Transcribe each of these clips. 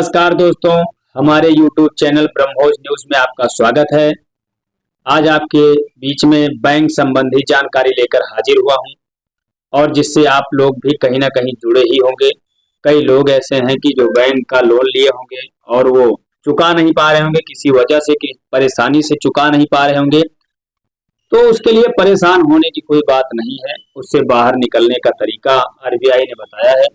नमस्कार दोस्तों, हमारे YouTube चैनल ब्रह्मोस न्यूज में आपका स्वागत है। आज आपके बीच में बैंक संबंधी जानकारी लेकर हाजिर हुआ हूं और जिससे आप लोग भी कहीं ना कहीं जुड़े ही होंगे। कई लोग ऐसे हैं कि जो बैंक का लोन लिए होंगे और वो चुका नहीं पा रहे होंगे, किसी वजह से कि परेशानी से चुका नहीं पा रहे होंगे। तो उसके लिए परेशान होने की कोई बात नहीं है, उससे बाहर निकलने का तरीका आरबीआई ने बताया है।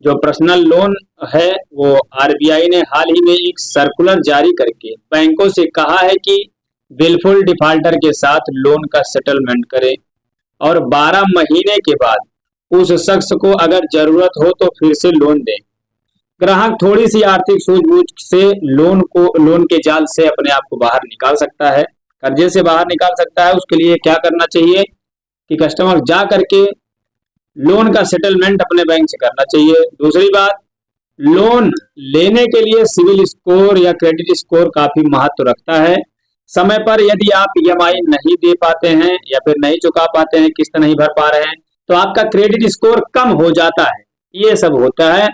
जो पर्सनल लोन है वो आरबीआई ने हाल ही में एक सर्कुलर जारी करके बैंकों से कहा है कि विलफुल डिफाल्टर के साथ लोन का सेटलमेंट करें और 12 महीने के बाद उस शख्स को अगर जरूरत हो तो फिर से लोन दें। ग्राहक थोड़ी सी आर्थिक सूझबूझ से लोन के जाल से अपने आप को बाहर निकाल सकता है, कर्जे से बाहर निकाल सकता है। उसके लिए क्या करना चाहिए कि कस्टमर जा करके लोन का सेटलमेंट अपने बैंक से करना चाहिए। दूसरी बात, लोन लेने के लिए सिविल स्कोर या क्रेडिट स्कोर काफी महत्व रखता है। समय पर यदि आप ईएमआई नहीं दे पाते हैं या फिर नहीं चुका पाते हैं, किस्त नहीं भर पा रहे हैं, तो आपका क्रेडिट स्कोर कम हो जाता है। ये सब होता है।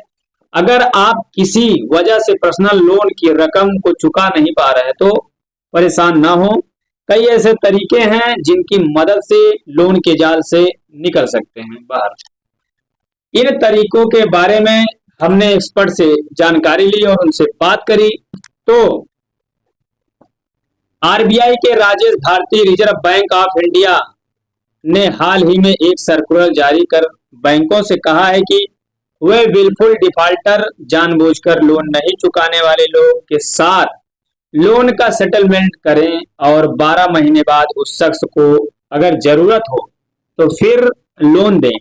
अगर आप किसी वजह से पर्सनल लोन की रकम को चुका नहीं पा रहे हैं तो परेशान ना हो। कई ऐसे तरीके हैं जिनकी मदद से लोन के जाल से निकल सकते हैं बाहर। इन तरीकों के बारे में हमने एक्सपर्ट से जानकारी ली और उनसे बात करी। तो आरबीआई के Rajesh Bharati Reserve Bank of India ने हाल ही में एक सर्कुलर जारी कर बैंकों से कहा है कि वे विलफुल डिफाल्टर जानबूझकर लोन नहीं चुकाने वाले लोग के साथ लोन का सेटलमेंट करें और 12 महीने बाद उस शख्स को अगर जरूरत हो तो फिर लोन दें।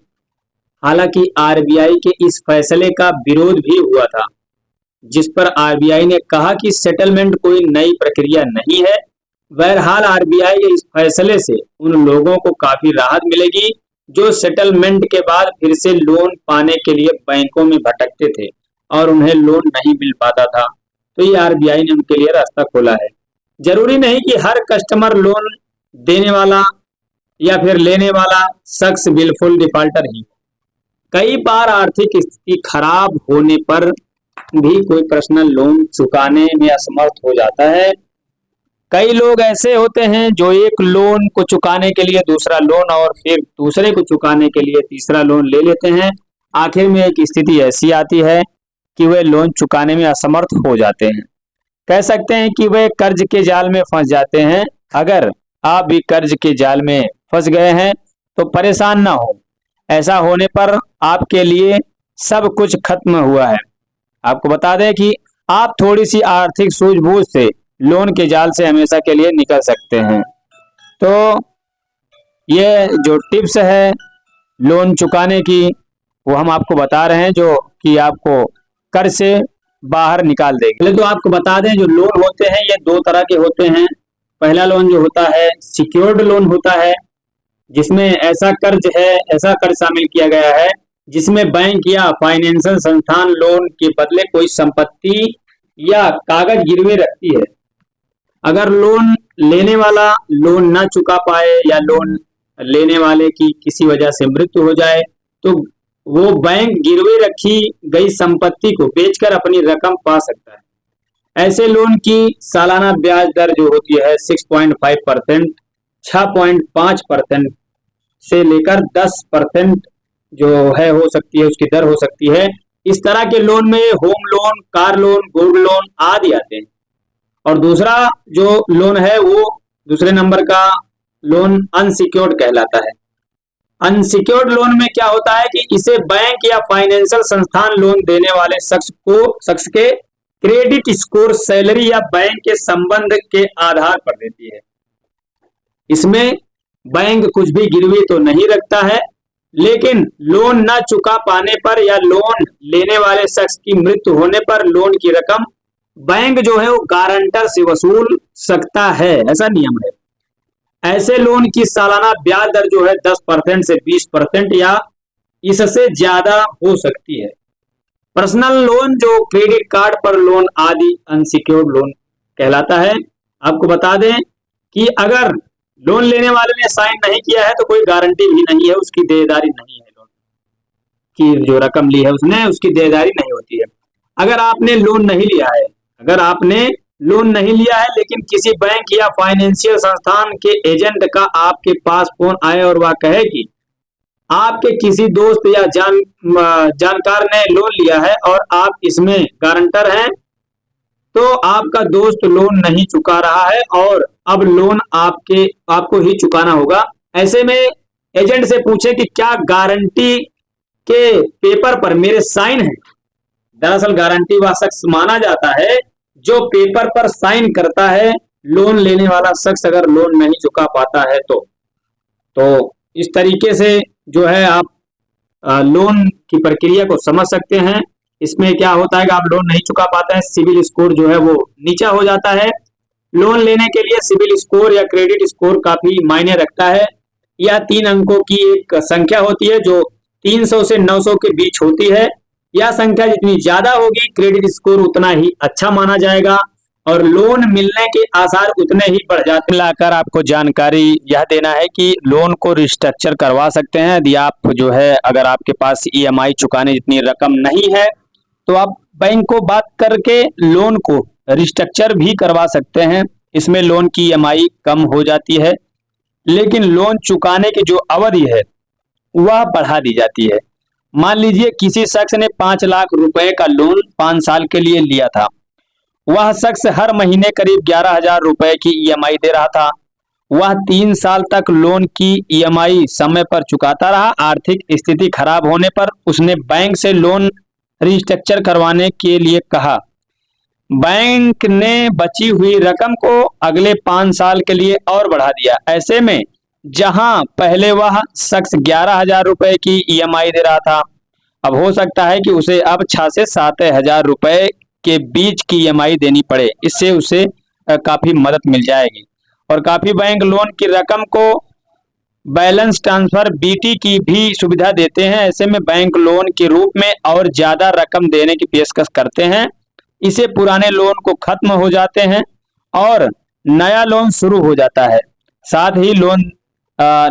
हालांकि आरबीआई के इस फैसले का विरोध भी हुआ था, जिस पर आरबीआई ने कहा कि सेटलमेंट कोई नई प्रक्रिया नहीं है। बहरहाल आरबीआई के इस फैसले से उन लोगों को काफी राहत मिलेगी जो सेटलमेंट के बाद फिर से लोन पाने के लिए बैंकों में भटकते थे और उन्हें लोन नहीं मिल पाता था। तो ये आरबीआई ने उनके लिए रास्ता खोला है। जरूरी नहीं कि हर कस्टमर लोन देने वाला या फिर लेने वाला शख्स विलफुल डिफाल्टर ही। कई बार आर्थिक स्थिति खराब होने पर भी कोई पर्सनल लोन चुकाने में असमर्थ हो जाता है। कई लोग ऐसे होते हैं जो एक लोन को चुकाने के लिए दूसरा लोन और फिर दूसरे को चुकाने के लिए तीसरा लोन ले लेते हैं। आखिर में एक स्थिति ऐसी आती है कि वे लोन चुकाने में असमर्थ हो जाते हैं। कह सकते हैं कि वे कर्ज के जाल में फंस जाते हैं। अगर आप भी कर्ज के जाल में फंस गए हैं तो परेशान ना हो। ऐसा होने पर आपके लिए सब कुछ खत्म हुआ है। आपको बता दें कि आप थोड़ी सी आर्थिक सूझबूझ से लोन के जाल से हमेशा के लिए निकल सकते हैं। तो ये जो टिप्स है लोन चुकाने की वो हम आपको बता रहे हैं, जो कि आपको कर्ज से बाहर निकाल देगी। पहले तो आपको बता दें जो लोन होते हैं ये दो तरह के होते हैं। पहला लोन जो होता है सिक्योर्ड लोन होता है, जिसमें ऐसा कर्ज शामिल किया गया है जिसमें बैंक या फाइनेंशियल संस्थान लोन के बदले कोई संपत्ति या कागज गिरवी रखती है। अगर लोन लेने वाला लोन ना चुका पाए या लोन लेने वाले की किसी वजह से मृत्यु हो जाए तो वो बैंक गिरवी रखी गई संपत्ति को बेचकर अपनी रकम पा सकता है। ऐसे लोन की सालाना ब्याज दर जो होती है 6.5%, 6.5% से लेकर 10% जो है हो सकती है, उसकी दर हो सकती है। इस तरह के लोन में home loan, car loan, gold loan आदि आते हैं। और दूसरा जो लोन है वो दूसरे नंबर का लोन अनसिक्योर्ड कहलाता है। अनसिक्योर्ड लोन में क्या होता है कि इसे बैंक या फाइनेंशियल संस्थान लोन देने वाले शख्स के क्रेडिट स्कोर, सैलरी या बैंक के संबंध के आधार पर देती है। इसमें बैंक कुछ भी गिरवी तो नहीं रखता है, लेकिन लोन न चुका पाने पर या लोन लेने वाले शख्स की मृत्यु होने पर लोन की रकम बैंक जो है वो गारंटर से वसूल सकता है, ऐसा नियम है। ऐसे लोन की सालाना ब्याज दर जो है 10% से 20% या इससे ज्यादा हो सकती है। पर्सनल लोन जो क्रेडिट कार्ड पर लोन आदि अनसिक्योर्ड लोन कहलाता है। आपको बता दें कि अगर लोन लेने वाले ने साइन नहीं किया है तो कोई गारंटी भी नहीं है, उसकी देयदारी नहीं है। लोन की जो रकम ली है उसने, उसकी देयदारी नहीं होती है। अगर आपने लोन नहीं लिया है, अगर आपने लोन नहीं लिया है लेकिन किसी बैंक या फाइनेंशियल संस्थान के एजेंट का आपके पास फोन आए और वह कहे कि आपके किसी दोस्त या जानकार ने लोन लिया है और आप इसमें गारंटर हैं, तो आपका दोस्त लोन नहीं चुका रहा है और अब लोन आपको ही चुकाना होगा। ऐसे में एजेंट से पूछे कि क्या गारंटी के पेपर पर मेरे साइन हैं। दरअसल गारंटी वह शख्स माना जाता है जो पेपर पर साइन करता है। लोन लेने वाला शख्स अगर लोन नहीं चुका पाता है तो इस तरीके से जो है आप लोन की प्रक्रिया को समझ सकते हैं। इसमें क्या होता है कि आप लोन नहीं चुका पाते हैं, सिविल स्कोर जो है वो नीचा हो जाता है। लोन लेने के लिए सिविल स्कोर या क्रेडिट स्कोर काफी मायने रखता है। यह 3 अंकों की एक संख्या होती है जो 300 से 900 के बीच होती है। यह संख्या जितनी ज्यादा होगी क्रेडिट स्कोर उतना ही अच्छा माना जाएगा और लोन मिलने के आसार उतने ही बढ़ जाते हैं। मिलाकर आपको जानकारी यह देना है कि लोन को रिस्ट्रक्चर करवा सकते हैं। यदि आप जो है अगर आपके पास ईएमआई चुकाने जितनी रकम नहीं है तो आप बैंक को बात करके लोन को रिस्ट्रक्चर भी करवा सकते हैं। इसमें लोन की ईएमआई कम हो जाती है लेकिन लोन चुकाने की जो अवधि है वह बढ़ा दी जाती है। मान लीजिए किसी शख्स ने 5 लाख रुपए का लोन 5 साल के लिए लिया था। वह शख्स हर महीने करीब 11,000 रुपए की ईएमआई दे रहा था। वह 3 साल तक लोन की ईएमआई समय पर चुकाता रहा। आर्थिक स्थिति खराब होने पर उसने बैंक से लोन रिस्ट्रक्चर करवाने के लिए कहा। बैंक ने बची हुई रकम को अगले 5 साल के लिए और बढ़ा दिया। ऐसे में जहां पहले वह शख्स 11,000 रुपए की ईएमआई दे रहा था, अब हो सकता है कि उसे अब 6 से 7,000 रुपए के बीच की ईएमआई देनी पड़े। इससे उसे काफी मदद मिल जाएगी। और काफी बैंक लोन की रकम को बैलेंस ट्रांसफर बीटी की भी सुविधा देते हैं। ऐसे में बैंक लोन के रूप में और ज्यादा रकम देने की पेशकश करते हैं। इसे पुराने लोन को खत्म हो जाते हैं और नया लोन शुरू हो जाता है। साथ ही लोन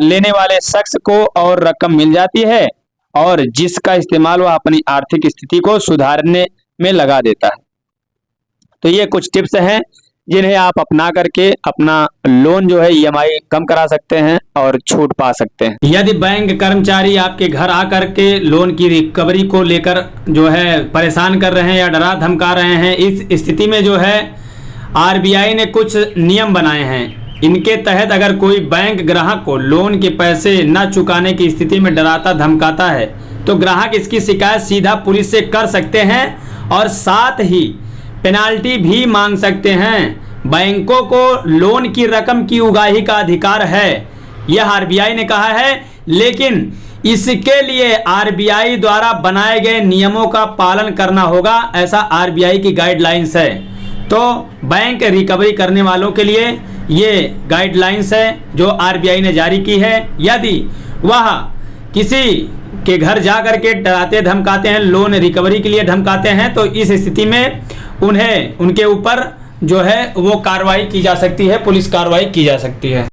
लेने वाले शख्स को और रकम मिल जाती है और जिसका इस्तेमाल वह अपनी आर्थिक स्थिति को सुधारने में लगा देता है। तो ये कुछ टिप्स हैं जिन्हें आप अपना करके अपना लोन जो है ईएमआई कम करा सकते हैं और छूट पा सकते हैं। यदि बैंक कर्मचारी आपके घर आकर के लोन की रिकवरी को लेकर जो है परेशान कर रहे हैं या डरा धमका रहे हैं, इस स्थिति में जो है आरबीआई ने कुछ नियम बनाए हैं। इनके तहत अगर कोई बैंक ग्राहक को लोन के पैसे न चुकाने की स्थिति में डराता धमकाता है तो ग्राहक इसकी शिकायत सीधा पुलिस से कर सकते हैं और साथ ही पेनाल्टी भी मांग सकते हैं। बैंकों को लोन की रकम की उगाही का अधिकार है, यह आरबीआई ने कहा है, लेकिन इसके लिए आरबीआई द्वारा बनाए गए नियमों का पालन करना होगा, ऐसा आरबीआई की गाइडलाइंस है। तो बैंक रिकवरी करने वालों के लिए ये गाइडलाइंस है जो आरबीआई ने जारी की है। यदि वह किसी के घर जा करके डराते धमकाते हैं, लोन रिकवरी के लिए धमकाते हैं, तो इस स्थिति में उनके ऊपर जो है वो कार्रवाई की जा सकती है, पुलिस कार्रवाई की जा सकती है।